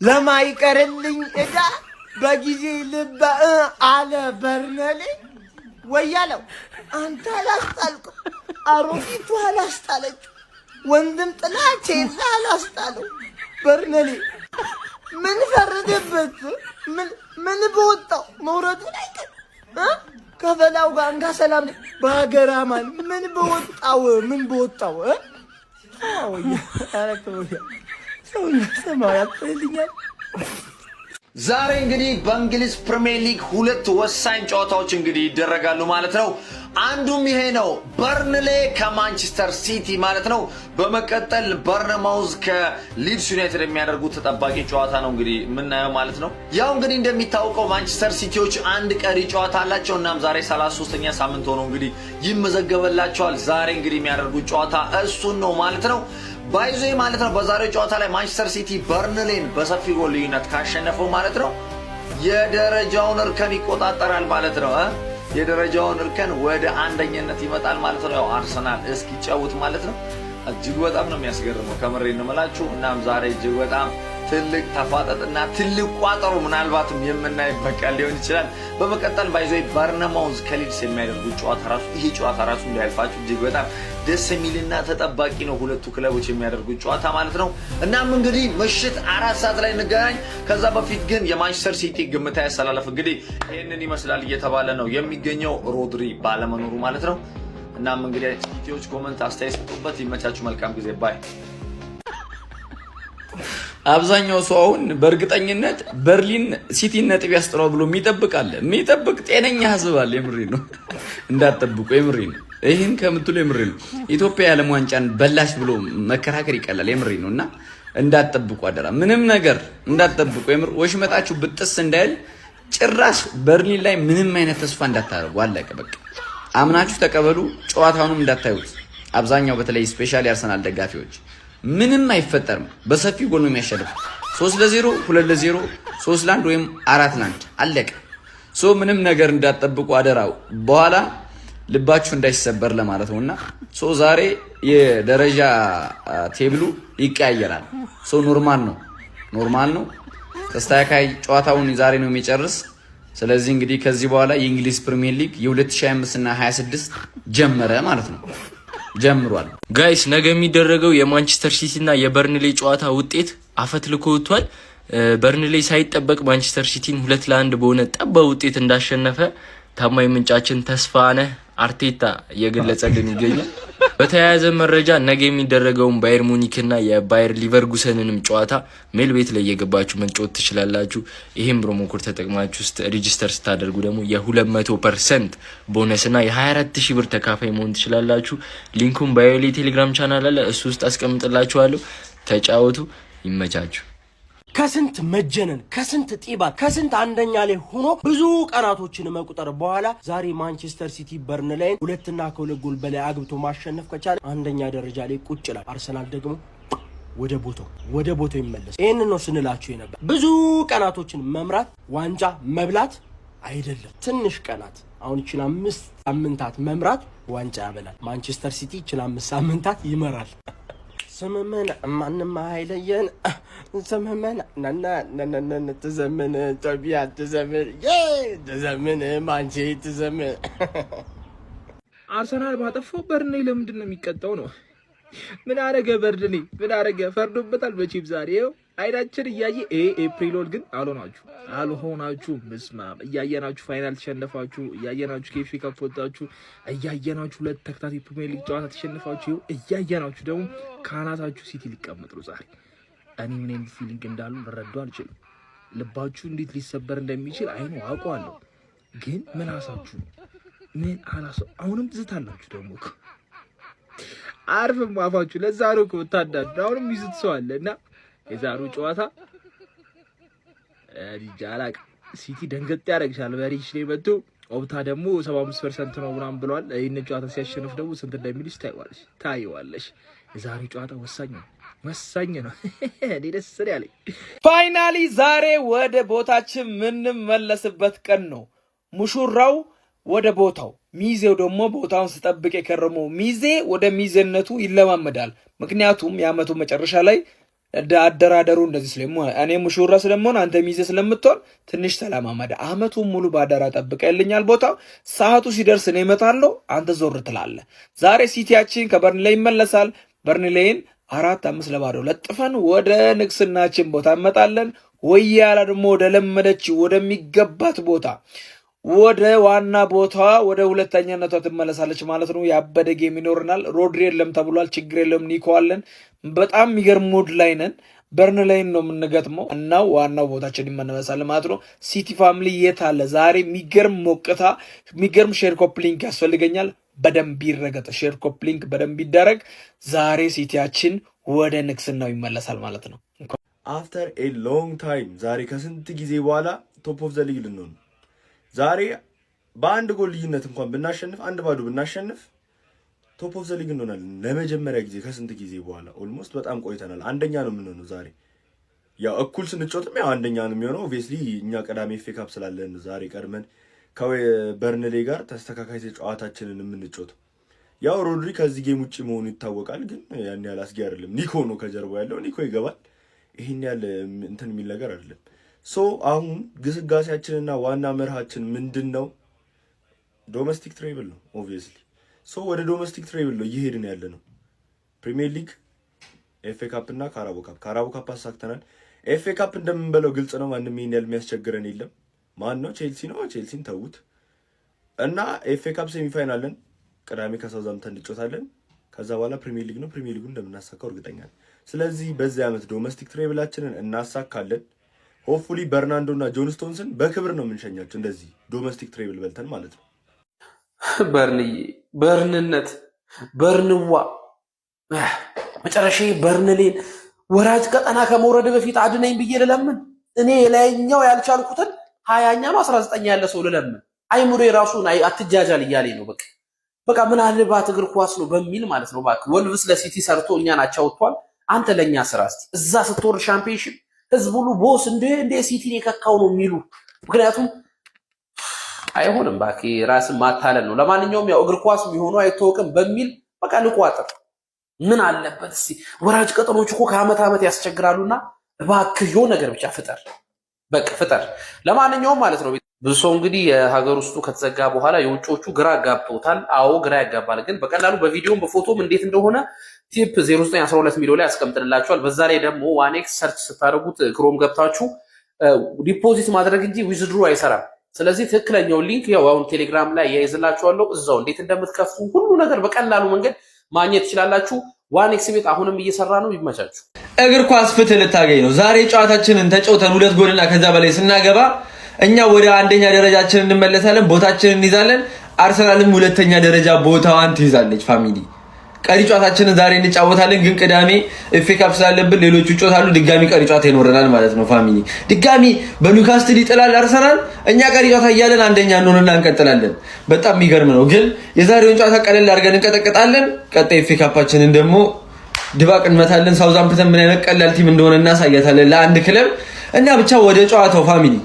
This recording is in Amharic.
ለማይቀርልኝ እዳ በጊዜ ልባ አለ በርነሌ ወያለው አንተ አላስጣልከው አሮጊቱ አላስጣለች ወንድም ጥላቼ አላስጣለው በርነሌ ምን ፈረደበት ምን በወጣው መውረዱ ላይ ከፈላው ጋር እንጋ ሰላም በሀገራማን ምን በወጣው አረከው ሰውና ሰማው ያፈልኛል። ዛሬ እንግዲህ በእንግሊዝ ፕሪሚየር ሊግ ሁለት ወሳኝ ጨዋታዎች እንግዲህ ይደረጋሉ ማለት ነው። አንዱም ይሄ ነው፣ በርንሌ ከማንቸስተር ሲቲ ማለት ነው። በመቀጠል በርነማውዝ ከሊድስ ዩናይትድ የሚያደርጉት ተጠባቂ ጨዋታ ነው እንግዲህ የምናየው ማለት ነው። ያው እንግዲህ እንደሚታወቀው ማንቸስተር ሲቲዎች አንድ ቀሪ ጨዋታ አላቸው። እናም ዛሬ 33ኛ ሳምንት ሆኖ እንግዲህ ይመዘገበላቸዋል። ዛሬ እንግዲህ የሚያደርጉት ጨዋታ እሱን ነው ማለት ነው። ባይዞ ማለት ነው በዛሬው ጨዋታ ላይ ማንቸስተር ሲቲ በርንሌን በሰፊ ጎል ልዩነት ካሸነፈው ማለት ነው የደረጃውን እርከን ይቆጣጠራል ማለት ነው። የደረጃውን እርከን ወደ አንደኝነት ይመጣል ማለት ነው። ያው አርሰናል እስኪጫወት ማለት ነው። እጅግ በጣም ነው የሚያስገርመው ከምሬ ነው የምላችሁ። እናም ዛሬ እጅግ በጣም ትልቅ ተፋጠጥና ትልቅ ቋጠሮ ምናልባትም የምናይበት ቀን ሊሆን ይችላል። በመቀጠል ባይዞ በርነማውዝ ከሊድስ የሚያደርጉት ጨዋታ ራሱ ይሄ ጨዋታ ራሱ እንዳያልፋችሁ እጅግ በጣም ደስ የሚልና ተጠባቂ ነው ሁለቱ ክለቦች የሚያደርጉት ጨዋታ ማለት ነው። እናም እንግዲህ ምሽት 4 ሰዓት ላይ እንገናኝ። ከዛ በፊት ግን የማንቸስተር ሲቲ ግምታዊ አሰላለፍ እንግዲህ ይሄንን ይመስላል እየተባለ ነው የሚገኘው ሮድሪ ባለመኖሩ ማለት ነው። እናም እንግዲህ ሲቲዎች ኮሜንት አስተያየት ሰጡበት። ይመቻችሁ። መልካም ጊዜ ባይ። አብዛኛው ሰው አሁን በእርግጠኝነት በርሊን ሲቲን ነጥብ ያስጥራው ብሎ የሚጠብቅ ጤነኛ ህዝብ አለ። የምሬ ነው እንዳትጠብቁ፣ የምሬ ነው። ይሄን ከምትሉ የምሬ ነው። ኢትዮጵያ የዓለም ዋንጫን በላሽ ብሎ መከራከር ይቀላል። የምሬ ነውና እንዳትጠብቁ አደራ፣ ምንም ነገር እንዳትጠብቁ። የምር ወሽመጣችሁ ብጥስ እንዳይል ጭራሽ በርሊን ላይ ምንም አይነት ተስፋ እንዳታደርጉ። አለቀ በቃ። አምናችሁ ተቀበሉ። ጨዋታውንም እንዳታዩት። አብዛኛው በተለይ ስፔሻሊ አርሰናል ደጋፊዎች ምንም አይፈጠርም፣ በሰፊ ጎል ነው የሚያሸንፉ። 3-0 2-0 3-1 ወይም 4-1 አለቀ። ምንም ነገር እንዳትጠብቁ አደራው፣ በኋላ ልባችሁ እንዳይሰበር ለማለት ነውና ዛሬ የደረጃ ቴብሉ ይቀያየራል። ኖርማል ነው። ተስተካካይ ጨዋታውን ዛሬ ነው የሚጨርስ። ስለዚህ እንግዲህ ከዚህ በኋላ የእንግሊዝ ፕሪሚየር ሊግ የ2025 እና 26 ጀመረ ማለት ነው። ጀምሯል ጋይስ። ነገ የሚደረገው የማንቸስተር ሲቲ እና የበርንሌ ጨዋታ ውጤት አፈትልኮ ወጥቷል። በርንሌ ሳይጠበቅ ማንቸስተር ሲቲን 2-1 በሆነ ጠባብ ውጤት እንዳሸነፈ ታማኝ ምንጫችን ተስፋነህ አርቴታ እየገለጸልን ይገኛል። በተያያዘ መረጃ ነገ የሚደረገውን ባየር ሙኒክና የባየር ሊቨርኩሰንንም ጨዋታ ሜል ቤት ላይ እየገባችሁ መጫወት ትችላላችሁ። ይሄን ፕሮሞ ኮድ ተጠቅማችሁ ሬጂስተር ስታደርጉ ደግሞ የ200% ቦነስና የ24000 ብር ተካፋይ መሆን ትችላላችሁ። ሊንኩን ባዮ ላይ ቴሌግራም ቻናል አለ፣ እሱ ውስጥ አስቀምጥላችኋለሁ። ተጫወቱ፣ ይመቻችሁ። ከስንት መጀነን ከስንት ጢባት ከስንት አንደኛ ላይ ሆኖ ብዙ ቀናቶችን መቁጠር በኋላ ዛሬ ማንቸስተር ሲቲ በርንሌይን 2 ጎል በላይ አግብቶ ማሸነፍ ከቻለ አንደኛ ደረጃ ላይ ቁጭ ይላል። አርሰናል ደግሞ ወደ ቦታው ይመለስ። ይሄን ነው ስንላችሁ የነበር። ብዙ ቀናቶችን መምራት ዋንጫ መብላት አይደለም፣ ትንሽ ቀናት። አሁን ይችላል 5 ሳምንታት መምራት ዋንጫ ያበላል። ማንቸስተር ሲቲ ይችላል 5 ሳምንታት ይመራል። ስምመን ማንም አይለየን። ስምመን ነነነነነ ተዘመነ ጦቢያ ተዘመነ ማንቼ ተዘመነ። አርሰናል ባጠፋው በርንሌ ለምንድን ነው የሚቀጣው ነው? ምን አረገ በርንሌ? ምን አረገ? ፈርዶበታል በቺፕ ዛሬ አይናችን እያየ ኤፕሪሎል ግን አልሆናችሁ ምስማ እያየናችሁ ፋይናል ተሸነፋችሁ፣ እያየናችሁ ኬፍ ካፕ ወጣችሁ፣ እያየናችሁ 2 ተከታታይ ፕሪሚየር ሊግ ጨዋታ ተሸነፋችሁ፣ እያየናችሁ ደግሞ ካናታችሁ ሲቲ ሊቀመጥ ነው ዛሬ። እኔ ምን አይነት ፊሊንግ እንዳሉ ልረዱ አልችልም። ልባችሁ እንዴት ሊሰበር እንደሚችል አይኑ አውቀዋለሁ። ግን ምን አሳችሁ አሁንም ትዝታላችሁ ደግሞ አርፍም አፋችሁ። ለዛ ነው እኮ ታዳድ አሁንም ይዝት ሰው አለና የዛሬው ጨዋታ ዲጃላቅ ሲቲ ደንገጥ ያደርግሻል። በሪች ላይ መጥቶ ኦፕታ ደግሞ 75% ነው ምናምን ብሏል። ይሄን ጨዋታ ሲያሸንፍ ደግሞ ስንት እንደሚልሽ ታይዋለሽ። የዛሬው ጨዋታ ወሳኝ ነው። እኔ ደስ ያለኝ ፋይናሊ ዛሬ ወደ ቦታችን ምንመለስበት ቀን ነው። ሙሽራው ወደ ቦታው፣ ሚዜው ደግሞ ቦታውን ሲጠብቅ የከረመው ሚዜ ወደ ሚዜነቱ ይለማመዳል። ምክንያቱም የዓመቱ መጨረሻ ላይ አደራደሩ እንደዚህ ስለሆነ እኔ ሙሽራ ስለምሆን አንተ ሚዜ ስለምትሆን ትንሽ ተለማመደ። አመቱን ሙሉ ባደራ ጠብቀልኛል። ቦታው ሰዓቱ ሲደርስ እኔ እመጣለሁ፣ አንተ ዞር ትላለህ። ዛሬ ሲቲያችን ከበርንሌይ ይመለሳል። በርንሌይን 4-5 ለባዶ ለጥፈን ወደ ንግስናችን ቦታ እንመጣለን። ወያላ ደግሞ ወደ ለመደች ወደሚገባት ቦታ ወደ ዋና ቦታዋ ወደ ሁለተኛነቷ ትመለሳለች ማለት ነው። ያበደ ጌም ይኖርናል። ሮድሪ የለም ተብሏል። ችግር የለም። ኒኮ አለን። በጣም የሚገርም ሙድ ላይ ነን። በርንሌይን ነው የምንገጥመው እና ዋናው ቦታችን ይመለሳል ማለት ነው። ሲቲ ፋሚሊ የት አለ? ዛሬ የሚገርም ሞቅታ፣ የሚገርም ሼር ኮፕሊንክ ያስፈልገኛል። በደንብ ይረገጥ፣ ሼር ኮፕሊንክ በደንብ ይደረግ። ዛሬ ሲቲያችን ወደ ንግስናው ይመለሳል ማለት ነው። አፍተር ኤ ሎንግ ታይም ዛሬ ከስንት ጊዜ በኋላ ቶፕ ኦፍ ዘ ሊግ ልንሆን ዛሬ በአንድ ጎል ልዩነት እንኳን ብናሸንፍ 1-0 ብናሸንፍ ቶፕ ኦፍ ዘ ሊግ እንሆናለን። ለመጀመሪያ ጊዜ ከስንት ጊዜ በኋላ ኦልሞስት በጣም ቆይተናል። አንደኛ ነው የምንሆነው ዛሬ። ያው እኩል ስንጮትም ያው አንደኛ ነው የሚሆነው። ኦብቪየስሊ እኛ ቀዳሚ ኤፍ ኤ ካፕ ስላለን ዛሬ ቀድመን ከበርንሌይ ጋር ተስተካካይ ጨዋታችንን የምንጮት። ያው ሮድሪ ከዚህ ጌም ውጪ መሆኑ ይታወቃል፣ ግን ያን ያህል አስጊ አይደለም። ኒኮ ነው ከጀርባው ያለው፣ ኒኮ ይገባል። ይሄን ያህል እንትን የሚል ነገር አይደለም። ሶ አሁን ግስጋሴያችንና ዋና መርሃችን ምንድን ነው? ዶሜስቲክ ትሬብል ነው ኦብቪየስሊ። ሶ ወደ ዶሜስቲክ ትሬብል ነው እየሄድን ያለ ነው። ፕሪሚየር ሊግ፣ ኤፍ ኤ ካፕ እና ካራቦ ካፕ። ካራቦ ካፕ አሳክተናል። ኤፍ ኤ ካፕ እንደምንበለው ግልጽ ነው። ማንም ይሄን ያህል የሚያስቸግረን የለም። ማን ነው? ቼልሲ ነው። ቼልሲን ተዉት እና ኤፍ ኤ ካፕ ሴሚፋይናልን ቅዳሜ ከሳውዛምፕተን እንጫወታለን። ከዛ በኋላ ፕሪሚየር ሊግ ነው። ፕሪሚየር ሊጉን እንደምናሳካው እርግጠኛ ነኝ። ስለዚህ በዚህ ዓመት ዶሜስቲክ ትሬብላችንን እናሳካለን። ሆፕፉሊ በርናንዶ እና ጆን ስቶንስን በክብር ነው የምንሸኛቸው፣ እንደዚህ ዶሜስቲክ ትሬብል በልተን ማለት ነው። በርንዬ፣ በርንነት፣ በርንዋ መጨረሻ በርንሌን ወራጅ ቀጠና ከመውረድ በፊት አድነኝ ብዬ ልለምን። እኔ የላይኛው ያልቻልኩትን 20ኛ ነው 19ኛ ያለ ሰው ልለምን። አይሙሬ ራሱን አትጃጃል እያለኝ ነው። በቃ ምን አለባት እግር ኳስ ነው በሚል ማለት ነው። እባክህ ወልቭስ ለሲቲ ሰርቶ እኛን አቻውቷል። አንተ ለኛ ስራ እስቲ እዛ ስትወርድ ሻምፒዮንሺፕ ህዝብ ሁሉ ቦስ እንደ ሲቲን የከካው ነው የሚሉ። ምክንያቱም አይሆንም እባክህ ራስን ማታለል ነው። ለማንኛውም ያው እግር ኳስ የሚሆኑ አይተወቅም በሚል በቃ ልቋጥር። ምን አለበት እስቲ ወራጅ ቀጠኖች እኮ ከአመት ዓመት ያስቸግራሉና እባክህ የሆነ ነገር ብቻ ፍጠር፣ በቃ ፍጠር። ለማንኛውም ማለት ነው ብዙ ሰው እንግዲህ የሀገር ውስጡ ከተዘጋ በኋላ የውጮቹ ግራ ያጋብቶታል። አዎ ግራ ያጋባል፣ ግን በቀላሉ በቪዲዮም በፎቶም እንዴት እንደሆነ ቲፕ 0912 ሚሊዮን ላይ ያስቀምጥላችኋል። በዛ ላይ ደግሞ ዋኔክስ ሰርች ስታደርጉት ክሮም ገብታችሁ ዲፖዚት ማድረግ እንጂ ዊዝድሮ አይሰራም። ስለዚህ ትክክለኛው ሊንክ ያው አሁን ቴሌግራም ላይ ያይዝላችኋለሁ። እዛው እንዴት እንደምትከፍቱ ሁሉ ነገር በቀላሉ መንገድ ማግኘት ትችላላችሁ። ዋኔክስ ቤት አሁንም እየሰራ ነው። ይመቻችሁ። እግር ኳስ ፍትህ ልታገኝ ነው። ዛሬ ጨዋታችንን ተጫውተን 2 ጎልና ከዛ በላይ ስናገባ እኛ ወደ አንደኛ ደረጃችን እንመለሳለን፣ ቦታችንን እንይዛለን። አርሰናልም ሁለተኛ ደረጃ ቦታዋን ትይዛለች። ፋሚሊ ቀሪ ጨዋታችንን ዛሬ እንጫወታለን፣ ግን ቅዳሜ ኤፍ ኤ ካፕ ስላለብን ሌሎቹ ይጫወታሉ። ድጋሚ ቀሪ ጨዋታ ይኖረናል ማለት ነው። ፋሚሊ ድጋሚ በኒውካስትል ይጥላል አርሰናል፣ እኛ ቀሪ ጨዋታ እያለን አንደኛ እንሆንና እንቀጥላለን። በጣም የሚገርም ነው። ግን የዛሬውን ጨዋታ ቀለል አድርገን እንቀጠቅጣለን። ቀጣይ ኤፍ ኤ ካፓችንን ደግሞ ድባቅ እንመታለን። ሳውዛምፕተን ምን አይነት ቀላል ቲም እንደሆነ እናሳያታለን ለአንድ ክለብ እና ብቻ ወደ ጨዋታው ፋሚሊ